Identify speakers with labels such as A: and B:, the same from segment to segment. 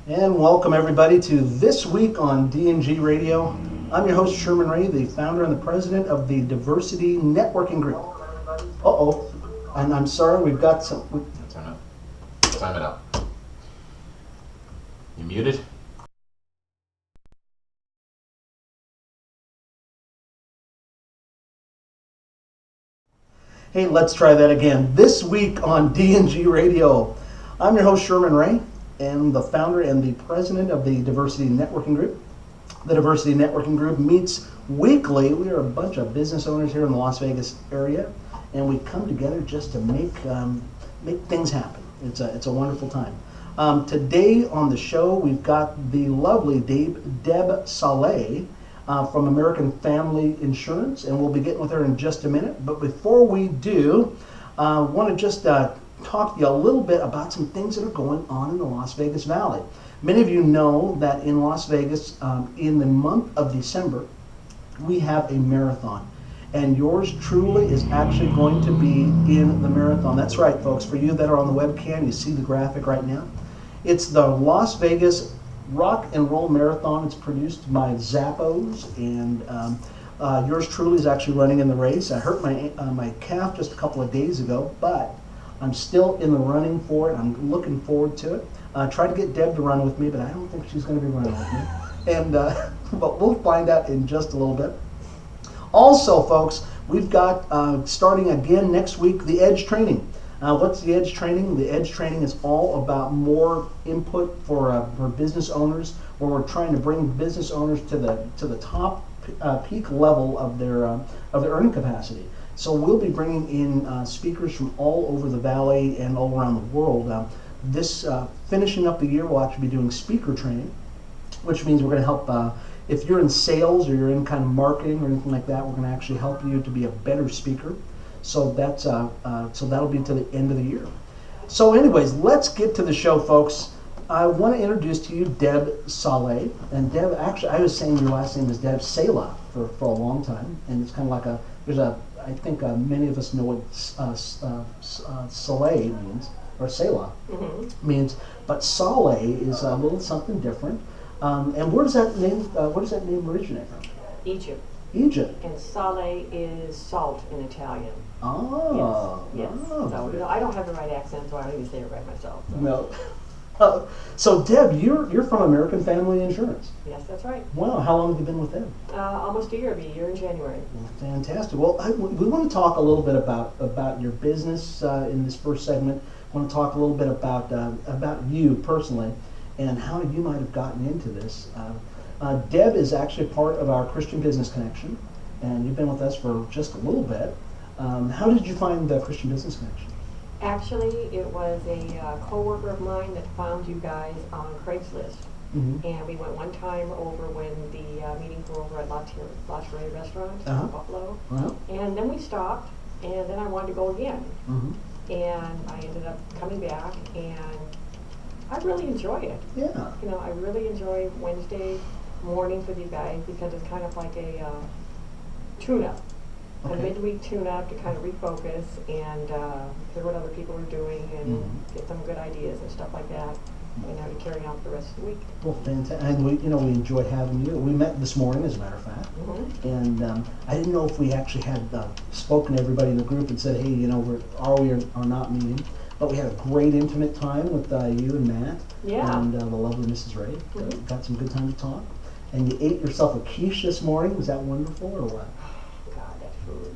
A: And welcome everybody to This Week on DNG Radio. I'm your host Sherman Ray, the founder and the president of the Diversity Networking Group. Uh-oh, and I'm sorry, we've got some...
B: Turn up. Time it up. You muted?
A: Hey, let's try that again. This Week on DNG Radio. I'm your host Sherman Ray, and the founder and the president of the Diversity Networking Group. The Diversity Networking Group meets weekly. We are a bunch of business owners here in the Las Vegas area, and we come together just to make things happen. It's a wonderful time. Today on the show, we've got the lovely Deb Saleh from American Family Insurance, and we'll be getting with her in just a minute. But before we do, I want to just talk to you a little bit about some things that are going on in the Las Vegas Valley. Many of you know that in Las Vegas, in the month of December, we have a marathon. And yours truly is actually going to be in the marathon. That's right, folks. For you that are on the webcam, you see the graphic right now. It's the Las Vegas Rock and Roll Marathon. It's produced by Zappos, and yours truly is actually running in the race. I hurt my calf just a couple of days ago, but I'm still in the running for it. I'm looking forward to it. Tried to get Deb to run with me, but I don't think she's going to be running with me. And but we'll find out in just a little bit. Also, folks, we've got starting again next week the Edge training. What's the Edge training? The Edge training is all about more input for business owners, where we're trying to bring business owners to the top peak level of their earning capacity. So we'll be bringing in speakers from all over the valley and all around the world. This finishing up the year, we'll actually be doing speaker training, which means we're going to help. If you're in sales or you're in kind of marketing or anything like that, we're going to actually help you to be a better speaker. So that's so that'll be to the end of the year. So, anyways, let's get to the show, folks. I want to introduce to you Deb Saleh. And Deb, actually, I was saying your last name is Deb Salah for a long time, and it's kind of like I think many of us know what Saleh means, or Selah means, but Saleh is a little something different. And where does that name originate from?
C: Egypt.
A: Egypt.
C: And sale is salt in Italian.
A: Oh.
C: Yes.
A: Oh,
C: So I don't have the right accent, so I don't even say it right myself. So.
A: No. So Deb, you're from American Family Insurance.
C: Yes, that's right.
A: Wow. How long have you been with them?
C: Almost a year. It'll be a year in January.
A: Well, fantastic. Well, we want to talk a little bit about your business in this first segment. I want to talk a little bit about you personally and how you might have gotten into this. Deb is actually part of our Christian Business Connection, and you've been with us for just a little bit. How did you find the Christian Business Connection?
C: Actually, it was a co-worker of mine that found you guys on Craigslist.
A: Mm-hmm.
C: And we went one time over when the meetings were over at La Terre Restaurant in Buffalo.
A: Uh-huh.
C: And then we stopped, and then I wanted to go again.
A: Mm-hmm.
C: And I ended up coming back, and I really enjoy it.
A: Yeah.
C: You know, I really enjoy Wednesday mornings with you guys because it's kind of like a tune-up, a midweek tune-up to kind of refocus and hear what other people are doing and get some good ideas and stuff like that, and how to carry on for the rest of the week.
A: Well, fantastic. And we enjoyed having you. We met this morning, as a matter of fact, and I didn't know if we actually had spoken to everybody in the group and said, hey, are we or not meeting? But we had a great intimate time with you and Matt and the lovely Mrs. Ray. Got some good time to talk. And you ate yourself a quiche this morning. Was that wonderful or what?
C: God, that food.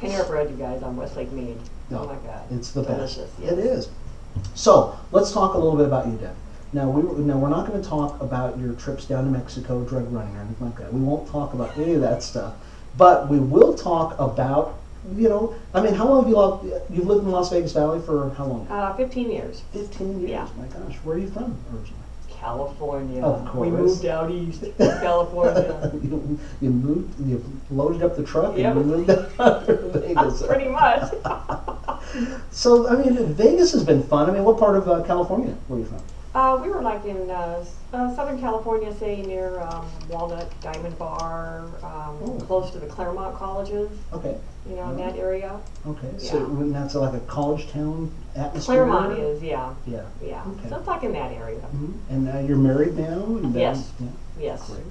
C: Panera Bread, you guys, on Westlake Main.
A: No,
C: oh my God.
A: It's the
C: delicious,
A: best.
C: yes.
A: It is. So let's talk a little bit about you, Deb. Now we're not going to talk about your trips down to Mexico, drug running, or anything like that. We won't talk about any of that stuff. But we will talk about, how long have you've lived in Las Vegas Valley for how long?
C: 15 years.
A: 15 years.
C: Yeah.
A: My gosh, where are you from originally?
C: California.
A: Of course.
C: We moved out east to California.
A: you loaded up the truck
C: Yep.
A: and you moved out to Vegas.
C: Pretty much.
A: So, Vegas has been fun. What part of California were you from?
C: We were like in Southern California, say near Walnut, Diamond Bar, close to the Claremont colleges,
A: Okay.
C: you know, in that area.
A: Okay.
C: Yeah.
A: So when that's like a college town atmosphere.
C: Claremont is, yeah.
A: Yeah.
C: Yeah.
A: Okay.
C: So it's like in that area.
A: Mhm. And you're married now. And,
C: Yes.
A: Yeah.
C: Yes.
A: Great.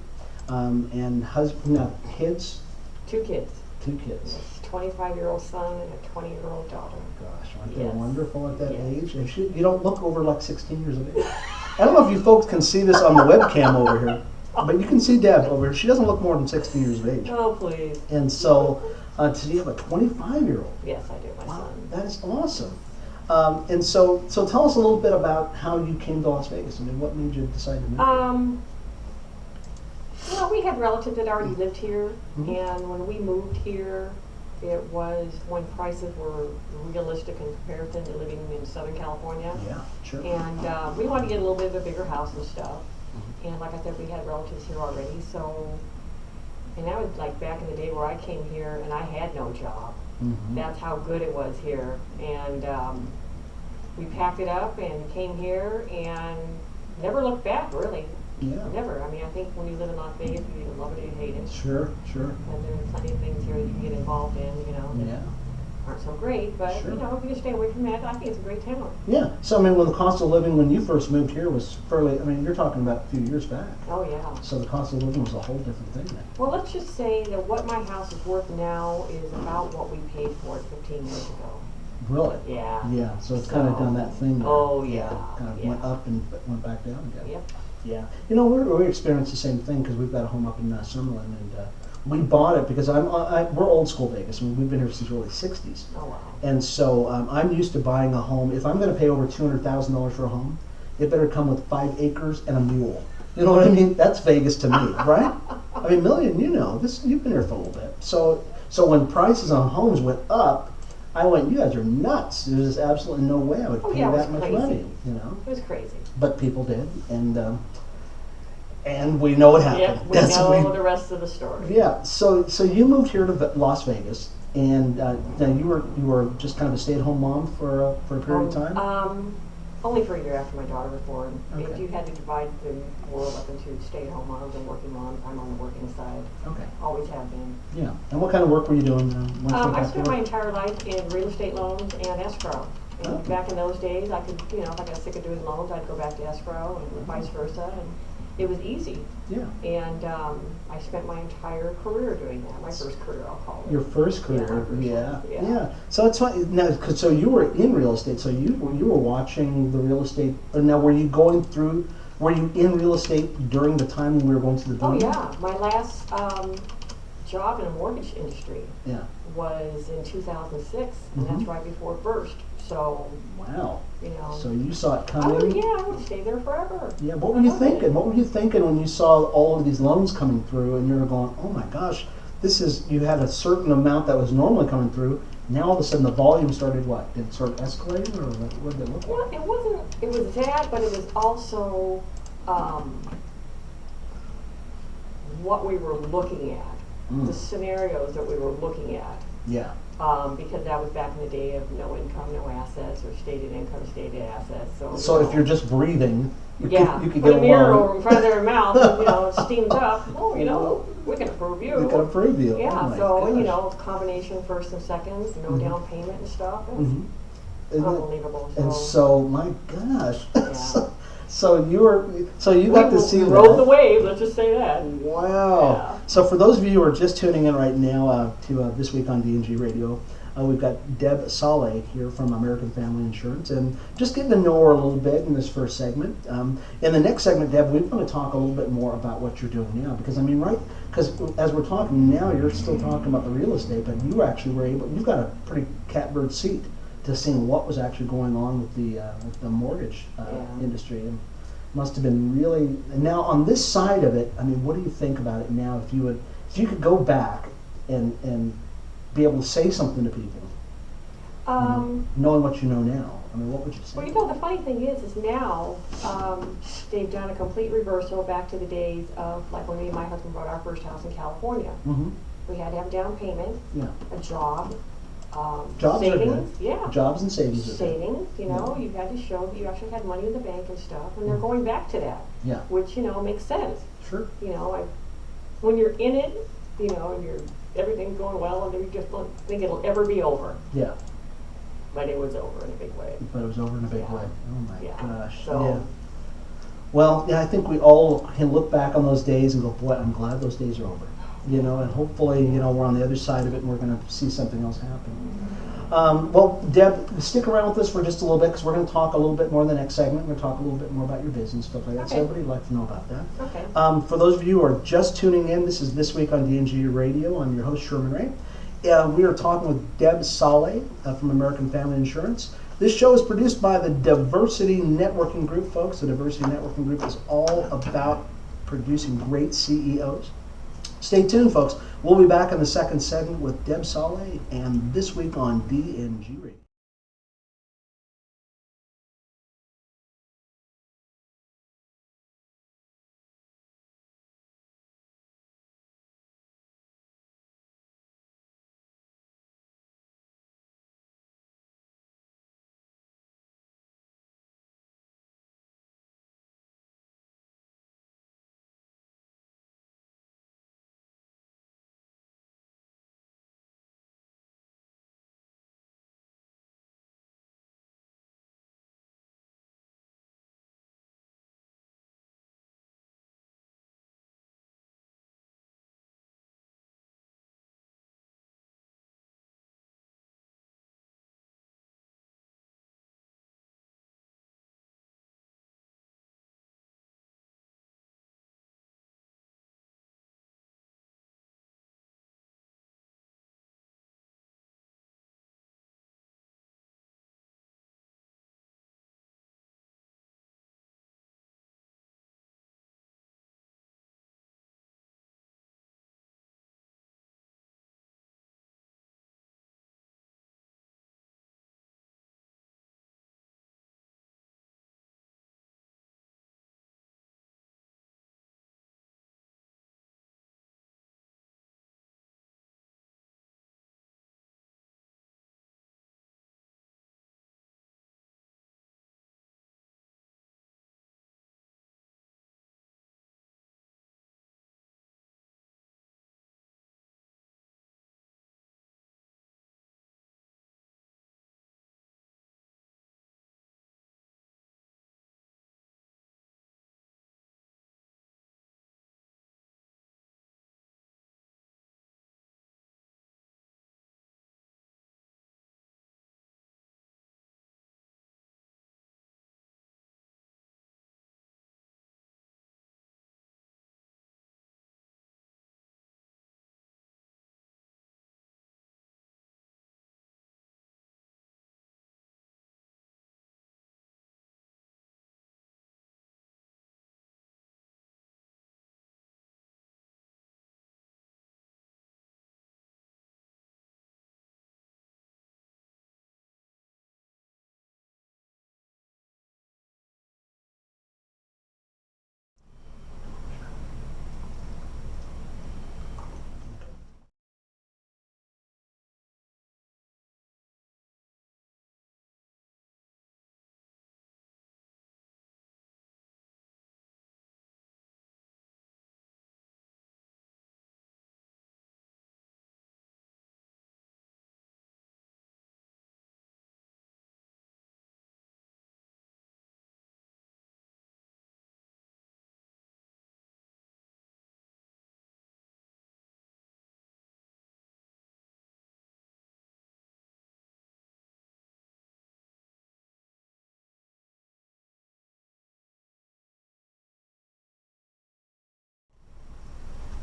A: And husband, now kids.
C: 2 kids.
A: 2 kids.
C: A 25-year-old son and a 20-year-old daughter.
A: Gosh, aren't they
C: Yes.
A: wonderful at that
C: Yes.
A: age? And you don't look over like 16 years of age. I don't know if you folks can see this on the webcam over here, but you can see Deb over here. She doesn't look more than 16 years of age.
C: Oh, please.
A: And so you have a 25-year-old.
C: Yes, I do, my
A: Wow,
C: son.
A: that is awesome. And so tell us a little bit about how you came to Las Vegas. I mean, what made you decide to move?
C: Well, we had relatives that already lived here,
A: Mhm.
C: and when we moved here, it was when prices were realistic in comparison to living in Southern California.
A: Yeah, sure.
C: And we wanted to get a little bit of a bigger house and stuff. And like I said, we had relatives here already, so, and that was like back in the day where I came here and I had no job.
A: Mhm.
C: That's how good it was here. And we packed it up and came here and never looked back, really.
A: Yeah.
C: Never. I mean, I think when you live in Las Vegas, you either love it or you hate it.
A: Sure, sure.
C: And there's plenty of things here that you can get involved in, you know, that
A: Yeah.
C: aren't so great. But,
A: Sure.
C: you know, if you just stay away from that, I think it's a great town.
A: Yeah. So I mean, when the cost of living when you first moved here was fairly. I mean, you're talking about a few years back.
C: Oh, yeah.
A: So the cost of living was a whole different thing then.
C: Well, let's just say that what my house is worth now is about what we paid for it 15 years ago.
A: Really?
C: Yeah.
A: Yeah. So it's kind of
C: So-
A: done that thing. There.
C: Oh, yeah,
A: Kind of
C: yeah.
A: went up and went back down again.
C: Yep.
A: Yeah. You know, we experienced the same thing because we've got a home up in Summerlin, and we bought it because we're old school Vegas. I mean, we've been here since the early '60s.
C: Oh, wow.
A: And so I'm used to buying a home. If I'm going to pay over $200,000 for a home, it better come with 5 acres and a mule. You know what I mean? That's Vegas to me, right? I mean, Million, you know, you've been here for a little bit. So when prices on homes went up, I went, you guys are nuts. There's just absolutely no way I would
C: Oh,
A: pay
C: yeah, it was
A: that much
C: crazy.
A: money, you know?
C: It was crazy.
A: But people did, and we know what happened.
C: Yep, we know the rest of the story.
A: Yeah. So you moved here to Las Vegas, and now you were just kind of a stay-at-home mom for a period of time.
C: Only for a year after my daughter was born.
A: Okay.
C: If you had to divide the world up into stay-at-home moms and working moms, I'm on the working side.
A: Okay.
C: Always have been.
A: Yeah. And what kind of work were you doing?
C: I spent my entire life in real estate loans and escrow. And
A: Okay.
C: back in those days, I could, you know, if I got sick of doing loans, I'd go back to escrow and vice versa. And it was easy.
A: Yeah.
C: And I spent my entire career doing that. My first career, I'll call it.
A: Your first career.
C: Yeah, my first
A: Yeah.
C: one,
A: Yeah.
C: yeah.
A: So that's why now. So you were in real estate. So you were watching the real estate. Or now, were you going through? Were you in real estate during the time when we were going through the
C: Oh
A: boom?
C: yeah, my last job in the mortgage industry
A: Yeah.
C: was in 2006, and
A: Mhm.
C: that's right before it burst. So,
A: Wow.
C: you know,
A: So you saw it
C: I
A: coming.
C: would, yeah, I would stay there forever.
A: Yeah, what were you thinking? What were you thinking when you saw all of these loans coming through and you were going, oh my gosh, you had a certain amount that was normally coming through. Now all of a sudden the volume started what? Did it start escalating or what did it look
C: Well,
A: like?
C: it was that, but it was also what we were looking at, the scenarios that we were looking at.
A: Yeah.
C: Because that was back in the day of no income, no assets, or stated income, stated assets.
A: So if you're just breathing, you
C: yeah,
A: could
C: put
A: get
C: a
A: a
C: mirror
A: loan.
C: over in front of their mouth, and, you know, it steams up. Oh, you know, we can approve you.
A: We can approve you.
C: Yeah,
A: Oh my
C: so you
A: gosh.
C: know, combination first and seconds, no down payment and stuff. It was
A: Mhm. Isn't it-
C: unbelievable.
A: And so, my gosh.
C: Yeah.
A: so you got to see
C: we
A: that.
C: rode the wave. Let's just say that.
A: Wow.
C: Yeah.
A: So for those of you who are just tuning in right now to This Week on DNG Radio, we've got Deb Saleh here from American Family Insurance, and just getting to know her a little bit in this first segment. In the next segment, Deb, we're going to talk a little bit more about what you're doing now, because I mean, because as we're talking now, you're still talking about the real estate, but you actually you've got a pretty catbird seat to seeing what was actually going on with the mortgage industry, and must have been really. And now on this side of it, I mean, what do you think about it now? If you could go back and be able to say something to people, knowing what you know now, I mean, what would you say?
C: Well, you know, the funny thing is now they've done a complete reversal back to the days of like when me and my husband bought our first house in California.
A: Mm-hmm.
C: We had to have a down payment,
A: Yeah.
C: a job,
A: Jobs are
C: savings,
A: good.
C: yeah.
A: Jobs and savings are good.
C: Savings, you know, you had to show that you actually had money in the bank and stuff, and they're
A: Mhm.
C: going back to that.
A: Yeah.
C: Which, you know, makes sense.
A: Sure.
C: You know, when you're in it, you know, and everything's going well, and you just don't think it'll ever be over.
A: Yeah.
C: But it was over in a big way.
A: But it was over in a big
C: Yeah.
A: way. Oh my
C: Yeah.
A: gosh.
C: So-
A: Yeah. Well, yeah, I think we all can look back on those days and go, boy, I'm glad those days are over. You know, and hopefully, you know, we're on the other side of it and we're going to see something else happen. Well, Deb, stick around with us for just a little bit because we're going to talk a little bit more in the next segment. We're going to talk a little bit more about your business, stuff like that. So
C: Okay.
A: everybody would like to know about that.
C: Okay.
A: For those of you who are just tuning in, this is This Week on DNG Radio. I'm your host, Sherman Ray. We are talking with Deb Saleh from American Family Insurance. This show is produced by the Diversity Networking Group, folks. The Diversity Networking Group is all about producing great CEOs. Stay tuned, folks. We'll be back in the second segment with Deb Saleh and This Week on DNG Radio.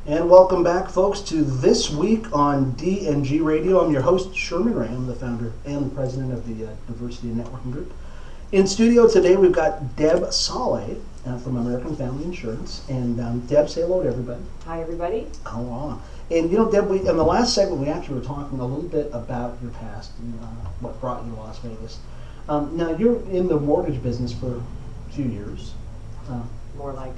A: And welcome back, folks, to This Week on DNG Radio. I'm your host, Sherman Ray. I'm the founder and the president of the Diversity Networking Group. In studio today, we've got Deb Saleh from American Family Insurance. And Deb, say hello to everybody.
C: Hi, everybody.
A: Come on. And you know, Deb, in the last segment, we actually were talking a little bit about your past and what brought you to Las Vegas. Now, you're in the mortgage business for a few years.
C: more like,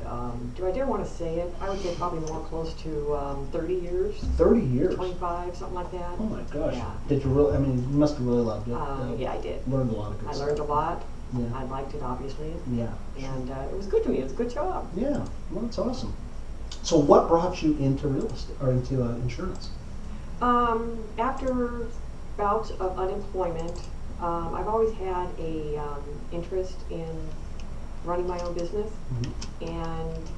C: do I dare want to say it? I would say probably more close to 30 years.
A: 30 years.
C: 25, something like that.
A: Oh my gosh.
C: Yeah.
A: Did you really? I mean, you must have really loved it.
C: Yeah, I did.
A: Learned a lot of good
C: I
A: stuff.
C: learned a lot.
A: Yeah.
C: I liked it, obviously.
A: Yeah.
C: And it was good to me. It was a good job.
A: Yeah. Well, that's awesome. So, what brought you into real estate or into insurance?
C: After bouts of unemployment, I've always had a interest in running my own business, and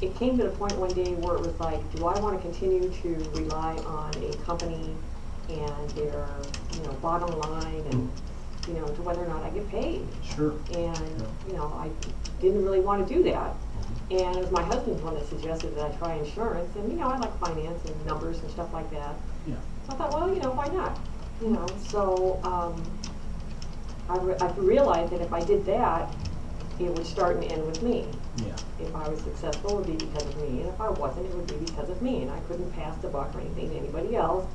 C: it came to the point one day where it was like, do I want to continue to rely on a company and their, bottom line and, to whether or not I get paid?
A: Sure.
C: And, I didn't really want to do that. And it was my husband's one that suggested that I try insurance, and, I like finance and numbers and stuff like that.
A: Yeah.
C: So I thought, well, why not? So I realized that if I did that, it would start and end with me.
A: Yeah.
C: If I was successful, it would be because of me, and if I wasn't, it would be because of me, and I couldn't pass the buck or anything to anybody else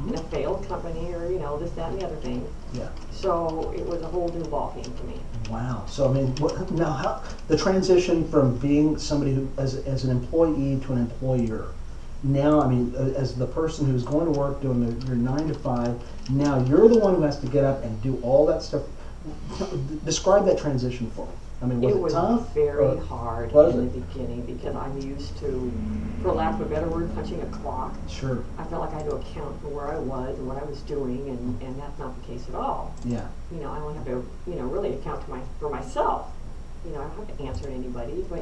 C: in a failed company or, this, that, and the other thing.
A: Yeah.
C: So it was a whole new ballgame for me.
A: Wow. So, I mean, now how the transition from being somebody who, as an employee to an employer, now, I mean, as the person who's going to work doing your 9 to 5, now you're the one who has to get up and do all that stuff. Describe that transition for me. I mean, was it tough?
C: It was very hard in the beginning because I'm used to, for lack of a better word, punching a clock.
A: Sure.
C: I felt like I had to account for where I was and what I was doing, and that's not the case at all.
A: Yeah.
C: I only have to, really account for myself. I don't have to answer to anybody, but,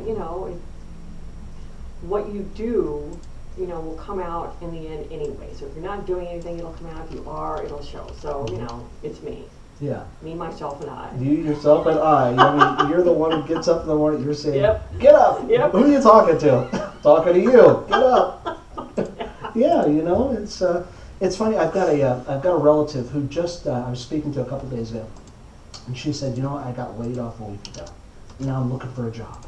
C: what you do, will come out in the end anyway. So if you're not doing anything, it'll come out. If you are, it'll show. So, it's me.
A: Yeah.
C: Me, myself, and I.
A: You, yourself, and I. I mean, you're the one who gets up in the morning. You're saying,
C: Yep.
A: "Get up."
C: Yep.
A: Who are you talking to? Talking to you. Get up. Yeah. It's funny. I've got a relative who just I was speaking to a couple days ago, and she said, I got laid off a week ago. Now I'm looking for a job.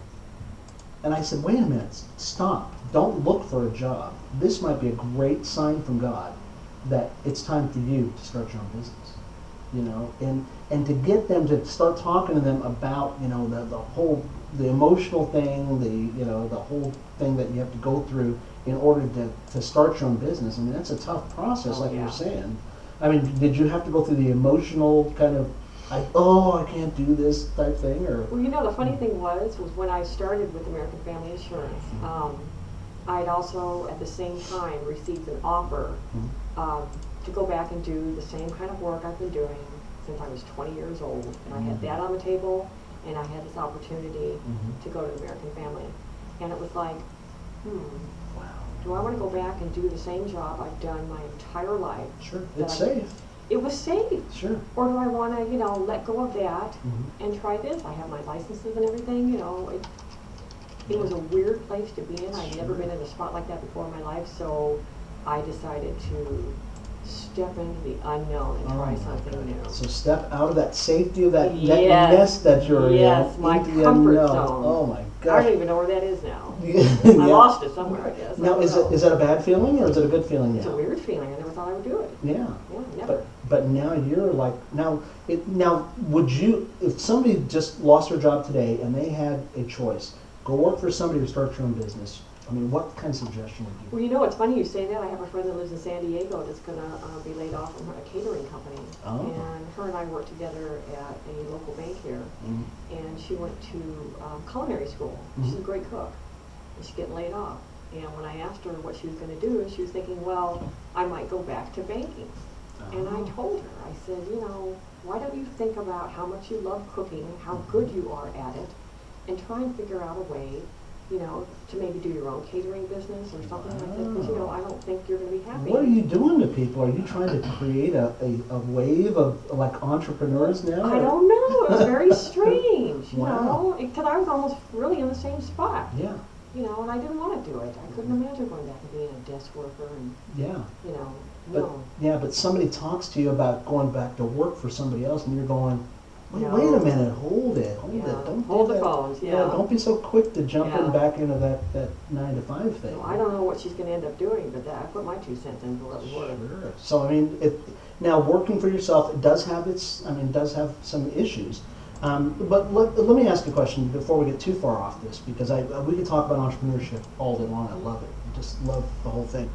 A: And I said, wait a minute. Stop. Don't look for a job. This might be a great sign from God that it's time for you to start your own business. And to get them to start talking to them about, the emotional thing, the whole thing that you have to go through in order to start your own business. I mean, that's a tough process, like you were saying. I mean, did you have to go through the emotional kind of, I can't do this type thing, or?
C: Well, the funny thing was when I started with American Family Insurance, I'd also at the same time received an offer to go back and do the same kind of work I've been doing since I was 20 years old. And I had that on the table, and I had this opportunity to go to American Family. And it was like,
A: Wow.
C: Do I want to go back and do the same job I've done my entire life?
A: Sure. It's safe.
C: It was safe.
A: Sure.
C: Or do I want to, let go of that and try this? I have my licenses and everything, It was a weird place to be in. I'd never been in a spot like that before in my life, so I decided to step into the unknown and try something new.
A: So step out of that safety of that
C: Yes.
A: nest that you're in.
C: Yes, my
A: into the
C: comfort
A: unknown.
C: zone.
A: Oh my
C: I
A: gosh.
C: don't even know where that is now.
A: Yeah.
C: I lost it somewhere, I guess.
A: Now, is that a bad feeling or is it a good feeling
C: It's a
A: now?
C: weird feeling. I never thought I would do it.
A: Yeah.
C: Yeah, never.
A: But now you're like now would you, if somebody just lost their job today and they had a choice, go work for somebody or start your own business, I mean, what kind of suggestion would you?
C: Well, it's funny you say that. I have a friend that lives in San Diego that's going to be laid off from a catering company.
A: Oh.
C: And her and I work together at a local bank here. And she went to culinary school. She's a great cook. And she's getting laid off. And when I asked her what she was going to do, she was thinking, well, I might go back to banking. And I told her, I said, why don't you think about how much you love cooking, how good you are at it, and try and figure out a way, to maybe do your own catering business or something like that. Because, I don't think you're going to be happy.
A: What are you doing to people? Are you trying to create a wave of like entrepreneurs now?
C: I don't know. It was very strange,
A: Wow.
C: because I was almost really in the same spot.
A: Yeah.
C: And I didn't want to do it. I couldn't imagine going back and being a desk worker and,
A: Yeah. But,
C: no.
A: yeah, but somebody talks to you about going back to work for somebody else, and you're going, wait,
C: No.
A: wait a minute, hold it. Don't
C: Hold
A: do
C: the
A: that.
C: phones,
A: Don't be so quick to jump in
C: Yeah.
A: back into that 9 to 5 thing.
C: I don't know what she's going to end up doing, but I put my 2 cents in for what it was worth.
A: Sure. So I mean, now working for yourself, it does have some issues. But let me ask you a question before we get too far off this, because we could talk about entrepreneurship all day long. I love it. I just love the whole thing.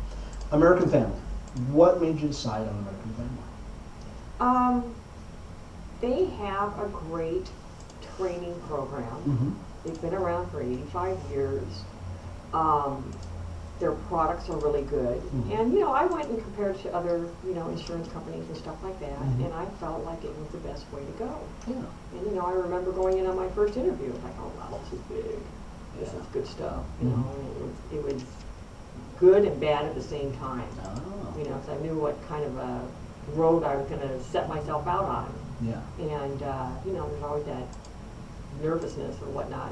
A: American Family. What made you decide on American Family?
C: They have a great training program.
A: Mm-hmm.
C: They've been around for 85 years. Their products are really good.
A: Mhm.
C: And, you know, I went and compared to other, you know, insurance companies and stuff like that,
A: Mhm.
C: and I felt like it was the best way to go.
A: Yeah.
C: And, you know, I remember going in on my first interview, like, oh, wow, this is big. This
A: Yeah.
C: is good stuff. You
A: Mhm.
C: know, it was good and bad at the same time.
A: Oh.
C: You know, because I knew what kind of a road I was going to set myself out on.
A: Yeah.
C: And, you know, there's always that nervousness or whatnot.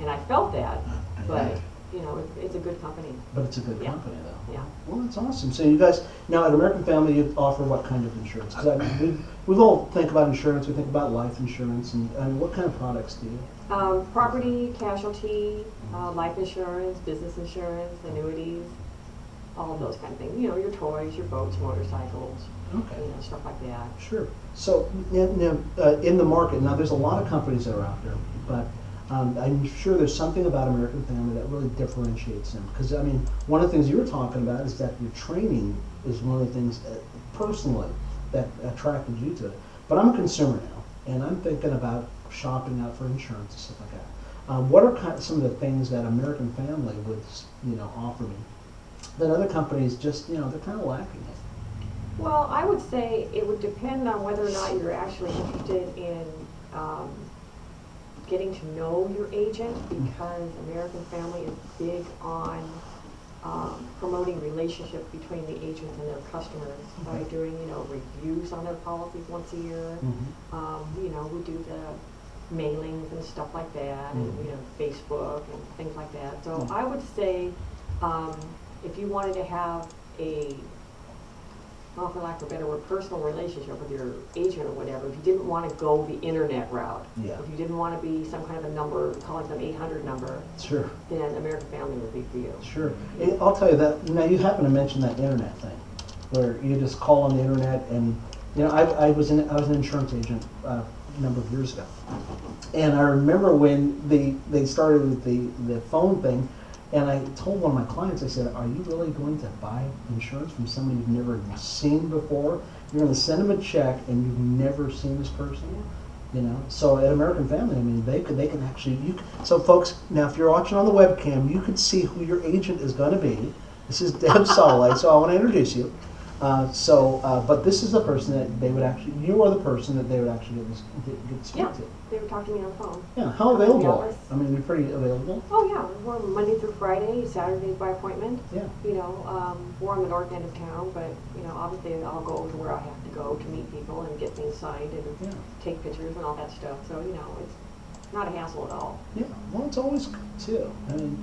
C: And I felt that, but, you know, it's a good company.
A: But it's a good
C: Yeah.
A: company, though.
C: Yeah.
A: Well, that's awesome. So you guys, now at American Family, you offer what kind of insurance? Because we all think about insurance. We think about life insurance, and what kind of products do you?
C: Property, casualty, life insurance, business insurance, annuities, all of those kind of things. You know, your toys, your boats, motorcycles,
A: Okay.
C: you know, stuff like that.
A: Sure. So in the market, now there's a lot of companies that are out there, but I'm sure there's something about American Family that really differentiates them. Because, I mean, one of the things you were talking about is that your training is one of the things personally that attracted you to it. But I'm a consumer now, and I'm thinking about shopping out for insurance and stuff like that. What are some of the things that American Family would, you know, offer me that other companies just, you know, they're kind of lacking in?
C: Well, I would say it would depend on whether or not you're actually interested in getting to know your agent, because American Family is big on promoting relationships between the agent and their customers by doing, you know, reviews on their policies once a year.
A: Mm-hmm.
C: You know, we do the mailings and stuff like that, and, you know, Facebook and things like that. So
A: Mhm.
C: I would say if you wanted to have a, well, for lack of a better word, personal relationship with your agent or whatever, if you didn't want to go the internet route,
A: Yeah.
C: if you didn't want to be some kind of a number, calling some 800 number,
A: Sure.
C: then American Family would be for you.
A: Sure. I'll tell you that, now you happen to mention that internet thing, where you just call on the internet and, you know, I was an insurance agent a number of years ago. And I remember when they started with the phone thing, and I told one of my clients, I said, are you really going to buy insurance from somebody you've never seen before? You're going to send them a check and you've never seen this person? You know, so at American Family, I mean, they can actually, so folks, now if you're watching on the webcam, you can see who your agent is going to be. This is Deb Soloway, so I want to introduce you. But this is the person that they would actually, you are the person that they would actually get to speak
C: Yeah,
A: to.
C: they would talk to me on the phone.
A: Yeah, how available are you?
C: office.
A: I mean, you're pretty available?
C: Oh yeah, we're Monday through Friday, Saturdays by appointment.
A: Yeah.
C: You know, we're on the north end of town, but, you know, obviously I'll go to where I have to go to meet people and get things signed and
A: Yeah.
C: take pictures and all that stuff. So, you know, it's not a hassle at all.
A: Yeah, well, it's always good too. I mean,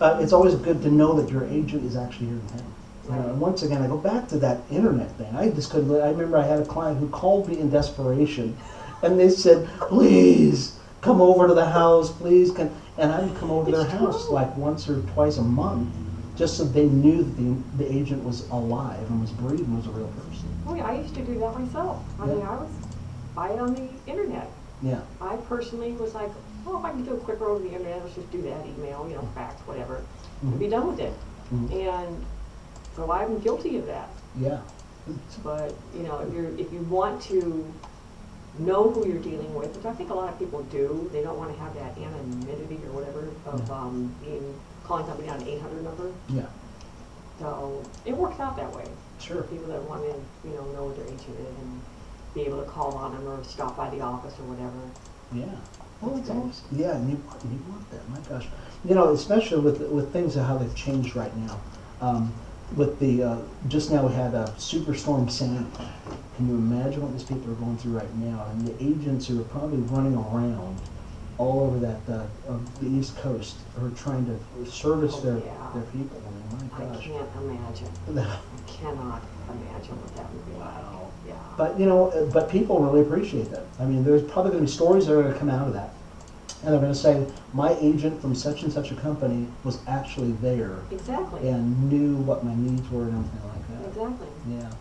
A: it's always good to know that your agent is actually here in town. And once again, I go back to that internet thing. I just couldn't. I remember I had a client who called me in desperation, and they said, "Please come over to the house, please." And I would come over to their house like once or twice a month, just so they knew that the agent was alive and was breathing, was a real person.
C: Oh yeah, I used to do that myself. I mean, I was buy it on the internet.
A: Yeah.
C: I personally was like, oh, if I can do a quick road to the internet, let's just do that, email, you know, fax, whatever, and be done with it. And so I'm guilty of that.
A: Yeah.
C: But, you know, if you want to know who you're dealing with, which I think a lot of people do, they don't want to have that anonymity or whatever of calling somebody on an 800 number.
A: Yeah.
C: So it works out that way.
A: Sure.
C: People that want to, you know what their agent is and be able to call on them or stop by the office or whatever.
A: Yeah. Well, it's always, yeah, and you want that. My gosh. You know, especially with things and how they've changed right now. With the, just now we had a Superstorm Sandy. Can you imagine what these people are going through right now? And the agents who are probably running around all over the East Coast are trying to service their people. I mean, my
C: I
A: gosh.
C: can't imagine. I cannot imagine what that would be like.
A: Wow.
C: Yeah.
A: But, you know, but people really appreciate that. I mean, there's probably going to be stories that are going to come out of that. And they're going to say, my agent from such and such a company was actually there.
C: Exactly.
A: And knew what my needs were and everything like that.
C: Exactly.
A: Yeah.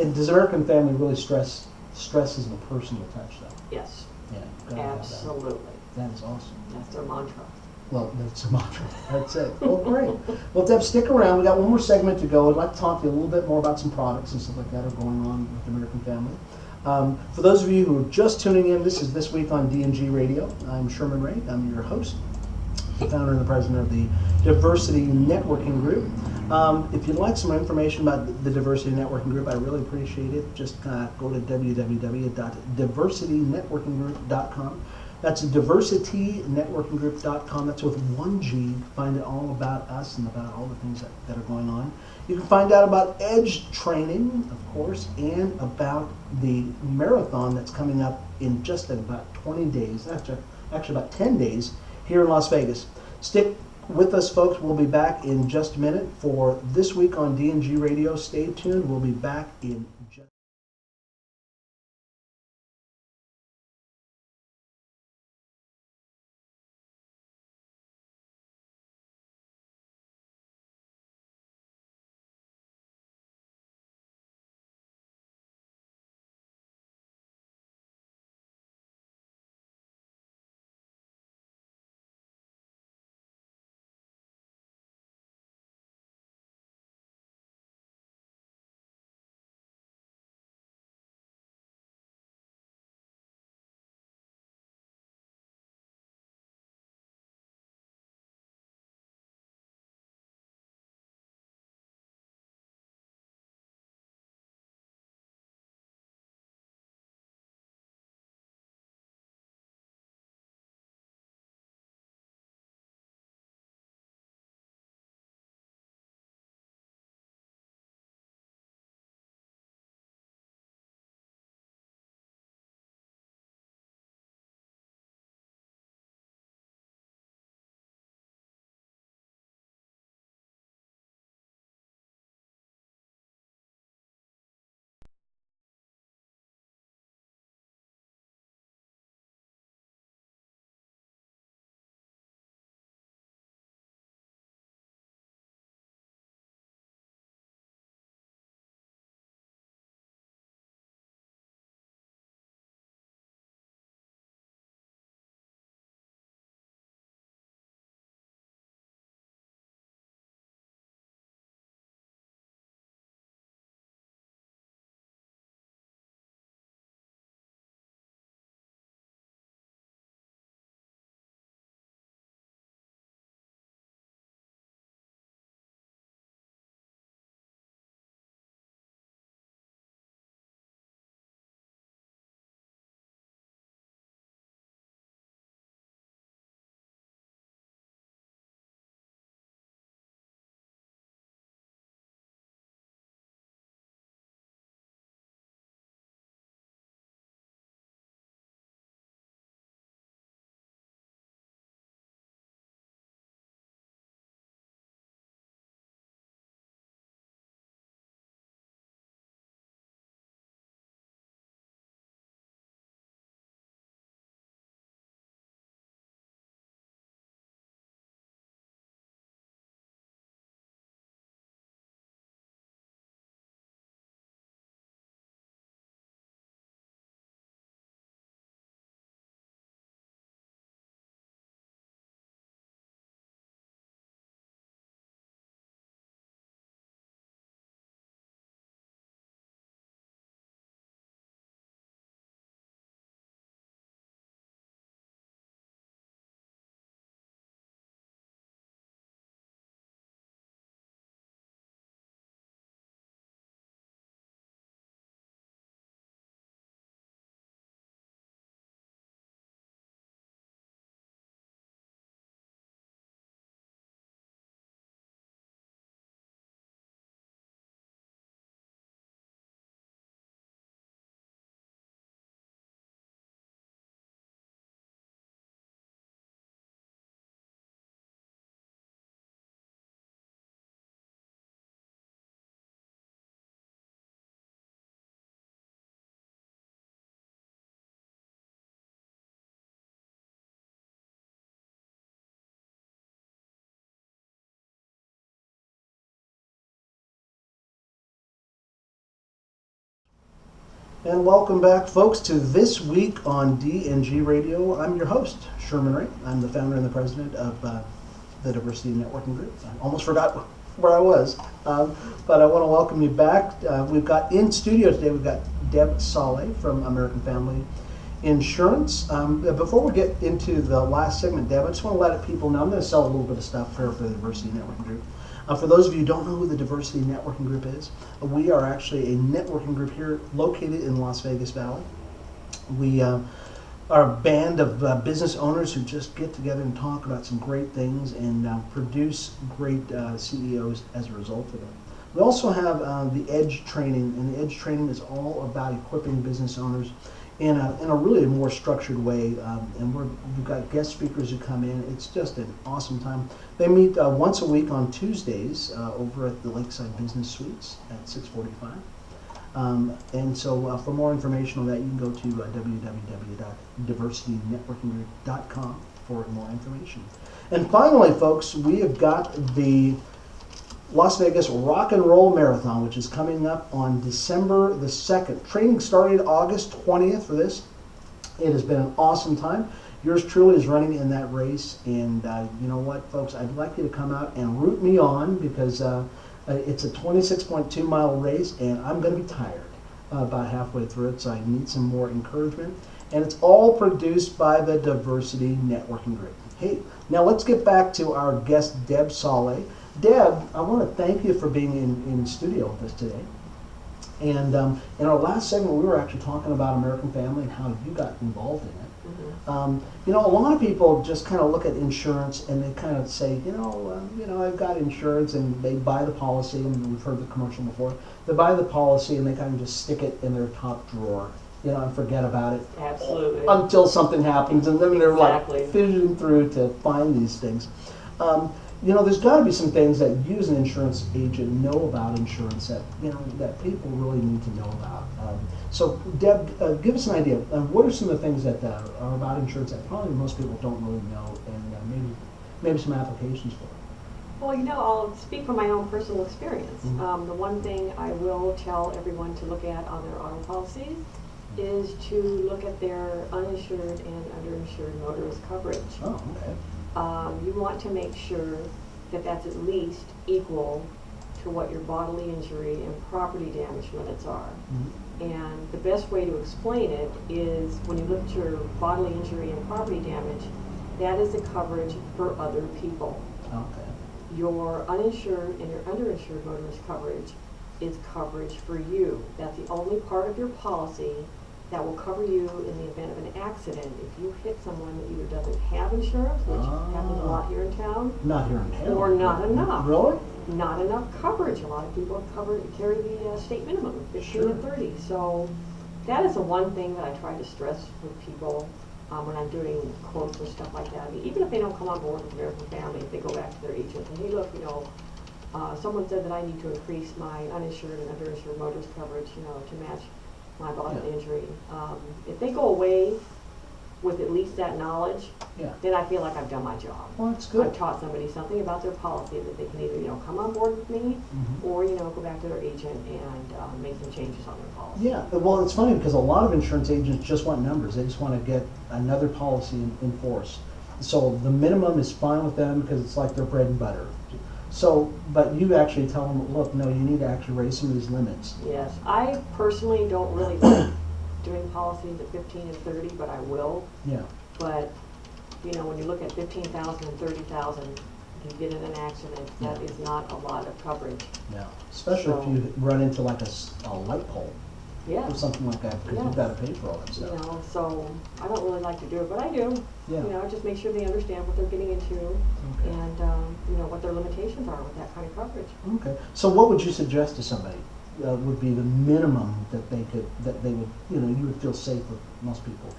A: And does American Family really stresses the personal touch, though?
C: Yes.
A: Yeah, gotta have that.
C: Absolutely.
A: That is awesome.
C: That's their mantra.
A: Well, that's a mantra. That's it. Well, great. Well, Deb, stick around. We got one more segment to go. I'd like to talk to you a little bit more about some products and stuff like that are going on with the American Family. For those of you who are just tuning in, this is This Week on DNG Radio. I'm Sherman Ray. I'm your host, the founder and the president of the Diversity Networking Group. If you'd like some more information about the Diversity Networking Group, I really appreciate it. Just go to www.diversitynetworkinggroup.com. That's diversitynetworkinggroup.com. That's with one G. Find out all about us and about all the things that are going on. You can find out about EDGE training, of course, and about the marathon that's coming up in just about 20 days, actually about 10 days, here in Las Vegas. Stick with us, folks. We'll be back in just a minute for This Week on DNG Radio. Stay tuned. We'll be back in And welcome back, folks, to This Week on DNG Radio. I'm your host, Sherman Ray. I'm the founder and the president of the Diversity Networking Group. I almost forgot where I was, but I want to welcome you back. We've got in studio today, we've got Deb Saleh from American Family Insurance. Before we get into the last segment, Deb, I just want to let people know, I'm going to sell a little bit of stuff here for the Diversity Networking Group. For those of you who don't know who the Diversity Networking Group is, we are actually a networking group here located in Las Vegas Valley. We are a band of business owners who just get together and talk about some great things and produce great CEOs as a result of it. We also have the EDGE training, and the EDGE training is all about equipping business owners in a really more structured way, and we've got guest speakers who come in. It's just an awesome time. They meet once a week on Tuesdays over at the Lakeside Business Suites at 645. And so for more information on that, you can go to www.diversitynetworkinggroup.com for more information. And finally, folks, we have got the Las Vegas Rock and Roll Marathon, which is coming up on December the 2nd. Training started August 20th for this. It has been an awesome time. Yours truly is running in that race, and you know what, folks, I'd like you to come out and root me on, because it's a 26.2 mile race, and I'm going to be tired about halfway through it, so I need some more encouragement. And it's all produced by the Diversity Networking Group. Hey, now let's get back to our guest, Deb Saleh. Deb, I want to thank you for being in studio with us today. And in our last segment, we were actually talking about American Family and how you got involved in it. Mm-hmm. You know, a lot of people just kind of look at insurance and they kind of say, I've got insurance, and they buy the policy, and we've heard the commercial before. They buy the policy and they kind of just stick it in their top drawer, and forget about it.
C: Absolutely.
A: Until something happens, and then they're
C: Exactly.
A: like fidgeting through to find these things. There's got to be some things that you as an insurance agent know about insurance that that people really need to know about. So, Deb, give us an idea. What are some of the things that are about insurance that probably most people don't really know, and maybe some applications for it?
D: Well, I'll speak from my own personal experience.
A: Mm-hmm.
D: The one thing I will tell everyone to look at on their auto policies is to look at their uninsured and underinsured motorist coverage.
A: Oh, okay.
D: You want to make sure that that's at least equal to what your bodily injury and property damage limits are.
A: Mm-hmm.
D: And the best way to explain it is when you look at your bodily injury and property damage, that is the coverage for other people.
A: Okay.
D: Your uninsured and your underinsured motorist coverage is coverage for you. That's the only part of your policy that will cover you in the event of an accident. If you hit someone that either doesn't have insurance, which happens a lot here in town,
A: Not here in town.
D: or not enough.
A: Really?
D: Not enough coverage. A lot of people carry the state minimum, 15 and 30. So that is the one thing that I try to stress with people when I'm doing quotes and stuff like that. I mean, even if they don't come on board with American Family, if they go back to their agent and, hey, look, someone said that I need to increase my uninsured and underinsured motorist coverage, to match my bodily injury. If they go away with at least that knowledge, then I feel like I've done my job.
A: Well, that's good.
D: I've taught somebody something about their policy that they can either, come on board with me,
A: Mm-hmm.
D: or, go back to their agent and make some changes on their policy.
A: Yeah, well, it's funny because a lot of insurance agents just want numbers. They just want to get another policy in force. So the minimum is fine with them because it's like their bread and butter. So, but you actually tell them, look, no, you need to actually raise some of these limits.
D: Yes, I personally don't really like doing policies at 15 and 30, but I will.
A: Yeah.
D: But, when you look at 15,000 and 30,000, you get in an accident, that is not a lot of coverage.
A: Yeah. Especially if you run into like a light pole
D: Yeah.
A: or something like that, because you've got to pay for all that stuff.
D: So I don't really like to do it, but I do.
A: Yeah.
D: Just make sure they understand what they're getting into,
A: Okay.
D: and what their limitations are with that kind of coverage.
A: Okay. So what would you suggest to somebody would be the minimum that they would, you would feel safe with most people?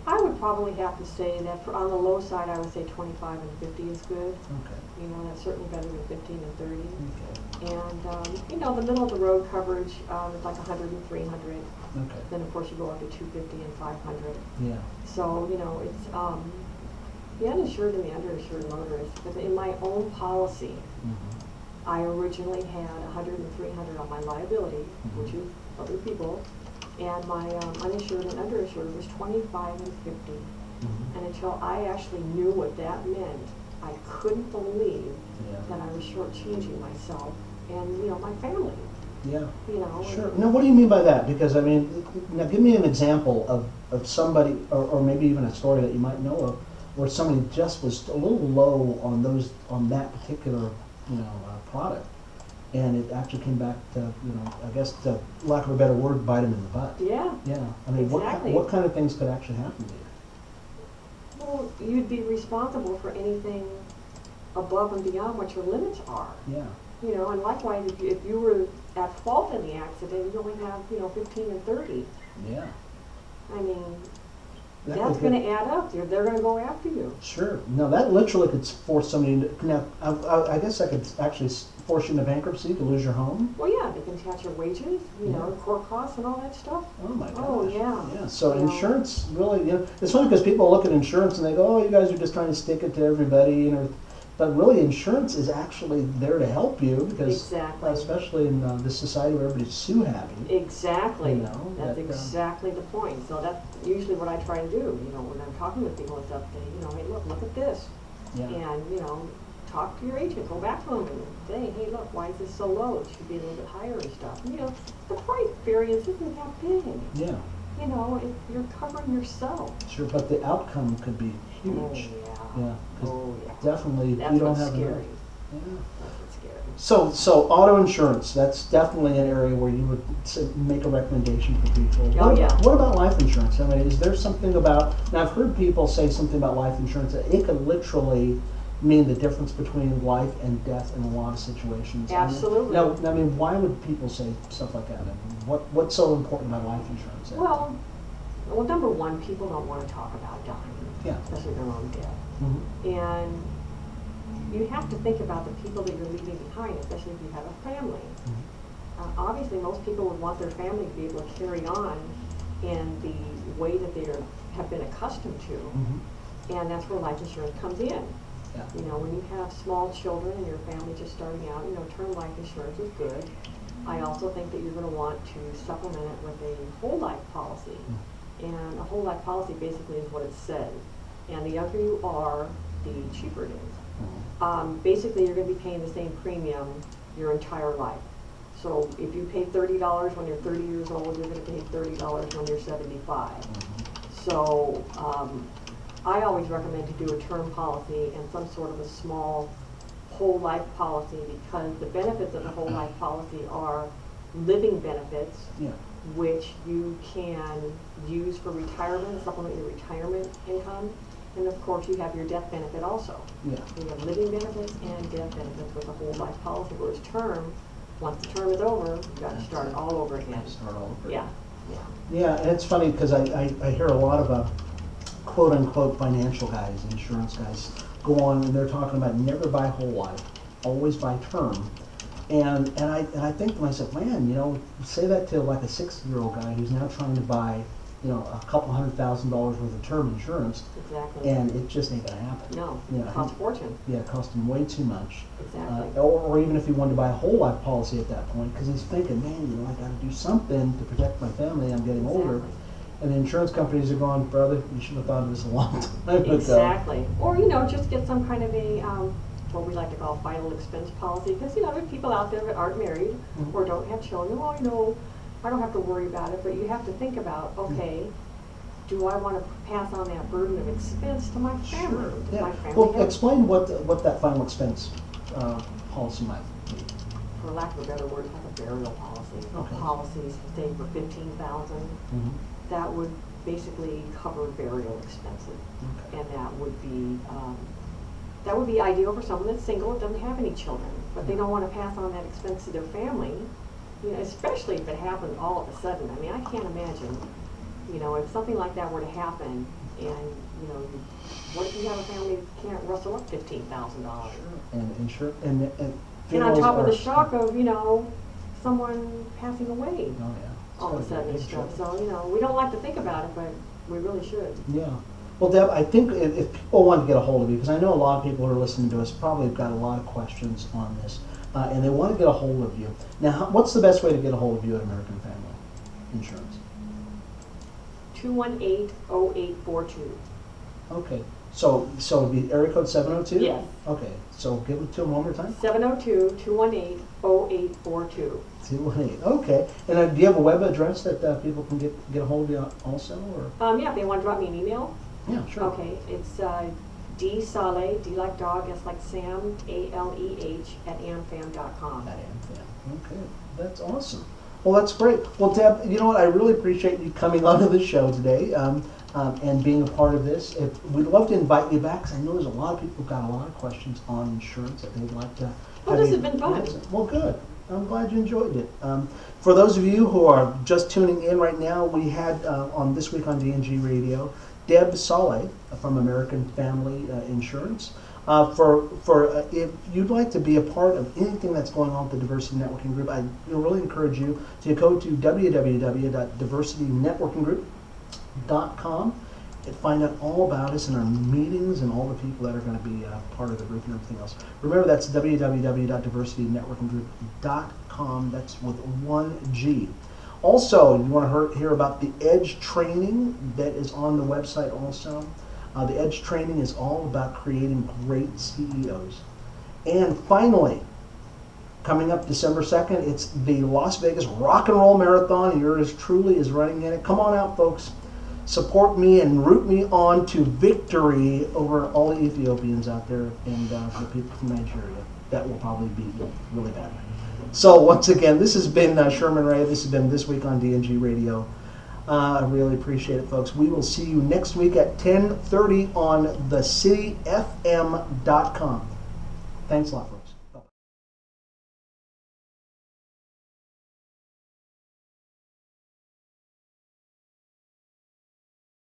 D: I would probably have to say that on the low side, I would say 25 and 50 is good.
A: Okay.
D: That's certainly better than 15 and 30.
A: Okay.
D: And, the middle of the road coverage is like 100 and 300.
A: Okay.
D: Then, of course, you go up to 250 and 500.
A: Yeah.
D: So, it's the uninsured and the underinsured motorists. Because in my own policy,
A: Mm-hmm.
D: I originally had 100 and 300 on my liability, which is other people, and my uninsured and underinsured was 25 and 50.
A: Mhm.
D: And until I actually knew what that meant, I couldn't believe
A: Yeah.
D: that I was shortchanging myself and, you know, my family,
A: Yeah.
D: you know.
A: Sure. Now, what do you mean by that? Because, I mean, now give me an example of somebody, or maybe even a story that you might know of, where somebody just was a little low on that particular, product, and it actually came back to, I guess, to lack of a better word, bite them in the butt.
D: Yeah.
A: Yeah. I mean,
D: Exactly.
A: what kind of things could actually happen to you?
D: Well, you'd be responsible for anything above and beyond what your limits are.
A: Yeah.
D: You know, and likewise, if you were at fault in the accident, you only have, 15 and 30.
A: Yeah.
D: I mean,
A: That
D: that's
A: could-
D: going to add up. They're going to go after you.
A: Sure. No, that literally could force somebody to, now, I guess that could actually force you into bankruptcy to lose your home.
D: Well, yeah, they can attach your wages,
A: Yeah.
D: court costs and all that stuff.
A: Oh my gosh.
D: Oh, yeah.
A: Yeah. So
D: You know.
A: insurance really, it's funny because people look at insurance and they go, "Oh, you guys are just trying to stick it to everybody," But really, insurance is actually there to help you because,
D: Exactly.
A: especially in this society where everybody's sue happy.
D: Exactly.
A: You know,
D: That's
A: that,
D: exactly the point. So that's usually what I try to do, when I'm talking with people and stuff, hey, look at this.
A: Yeah.
D: And, talk to your agent, go back to them and say, hey, look, why is this so low? It should be a little bit higher and stuff. The price variance isn't that big.
A: Yeah.
D: You're covering yourself.
A: Sure, but the outcome could be huge.
D: Oh, yeah.
A: Yeah. 'Cause
D: Oh, yeah.
A: definitely,
D: That's
A: you don't
D: what's
A: have
D: scary.
A: enough. Yeah.
D: That's what's scary.
A: So auto insurance, that's definitely an area where you would make a recommendation for people.
D: Oh, yeah.
A: What about life insurance? I mean, is there something about, now I've heard people say something about life insurance, that it could literally mean the difference between life and death in a lot of situations.
D: Absolutely.
A: Now, I mean, why would people say stuff like that? I mean, what's so important about life insurance?
D: Well, number one, people don't want to talk about dying,
A: Yeah.
D: especially their own death.
A: Mhm.
D: And you have to think about the people that you're leaving behind, especially if you have a family. Obviously, most people would want their family to be able to carry on in the way that they have been accustomed to, and that's where life insurance comes in.
A: Yeah.
D: When you have small children and your family just starting out, term life insurance is good. I also think that you're going to want to supplement it with a whole life policy. And a whole life policy basically is what it says. And the younger you are, the cheaper it is. Basically, you're going to be paying the same premium your entire life. So if you pay $30 when you're 30 years old, you're going to pay $30 when you're 75. So I always recommend to do a term policy and some sort of a small whole life policy, because the benefits of the whole life policy are living benefits,
A: Yeah.
D: which you can use for retirement, supplement your retirement income. And of course, you have your death benefit also.
A: Yeah.
D: You have living benefits and death benefits with a whole life policy, whereas term, once the term is over, you've got to start all over again.
A: Start all over.
D: Yeah, yeah.
A: Yeah, and it's funny because I hear a lot of quote unquote financial guys, insurance guys, go on and they're talking about never buy whole life, always buy term. And I think to myself, man, say that to like a 60-year-old guy who's now trying to buy, a couple $100,000 worth of term insurance,
D: Exactly.
A: and it just ain't gonna happen.
D: No,
A: Yeah,
D: it costs a fortune.
A: Yeah, it cost him way too much.
D: Exactly.
A: Or even if he wanted to buy a whole life policy at that point, because he's thinking, man, I got to do something to protect my family. I'm getting older.
D: Exactly.
A: And the insurance companies are going, brother, you should have thought of this a long time ago.
D: Exactly. Or, just get some kind of a, what we like to call final expense policy, because, there's people out there that aren't married or don't have children. Well, I don't have to worry about it, but you have to think about, okay, do I want to pass on that burden of expense to my family?
A: Sure.
D: Does
A: Yeah.
D: my family
A: Well,
D: have,
A: explain what that final expense policy might be.
D: for lack of a better word, have a burial policy?
A: Okay.
D: Policies, say for $15,000, that would basically cover burial expenses.
A: Okay.
D: And that would be ideal for someone that's single, that doesn't have any children, but they don't want to pass on that expense to their family, especially if it happened all of a sudden. I mean, I can't imagine, if something like that were to happen, and, what if you have a family that can't rustle up $15,000?
A: And insure and
D: And on
A: funerals
D: top of
A: are-
D: the shock of, someone passing away
A: Oh yeah.
D: all of a sudden and stuff. So, we don't like to think about it, but we really should.
A: Yeah. Well, Deb, I think if people want to get a hold of you, because I know a lot of people who are listening to us probably have got a lot of questions on this, and they want to get a hold of you. Now, what's the best way to get a hold of you at American Family? Insurance?
D: 218-0842.
A: Okay, so it'd be area code 702?
D: Yes.
A: Okay, so give it to them one more time.
D: 702-218-0842.
A: 218. Okay, and do you have a web address that people can get a hold of you also, or?
D: Yeah, if they want to drop me an email.
A: Yeah, sure.
D: Okay, it's dsale, D like dog, S like Sam, ALEH @amfam.com.
A: At AmFam. Okay, that's awesome. Well, that's great. Well, Deb, you know what? I really appreciate you coming onto the show today and being a part of this. We'd love to invite you back, because I know there's a lot of people who've got a lot of questions on insurance that they'd like to.
D: Well, this has been fun.
A: Well, good. I'm glad you enjoyed it. For those of you who are just tuning in right now, we had on This Week on DNG Radio, Deb Saleh from American Family Insurance. If you'd like to be a part of anything that's going on with the Diversity Networking Group, I really encourage you to go to www.diversitynetworkinggroup.com and find out all about us and our meetings and all the people that are going to be part of the group and everything else. Remember, that's www.diversitynetworkinggroup.com. That's with 1G. Also, you want to hear about the EDGE training that is on the website also. The EDGE training is all about creating great CEOs. And finally, coming up December 2nd, it's the Las Vegas Rock and Roll Marathon, and yours truly is running in it. Come on out, folks. Support me and root me on to victory over all the Ethiopians out there and the people from Nigeria. That will probably be really bad. So once again, this has been Sherman Ray. This has been This Week on DNG Radio. I really appreciate it, folks. We will see you next week at 10:30 on thecityfm.com. Thanks a lot, folks.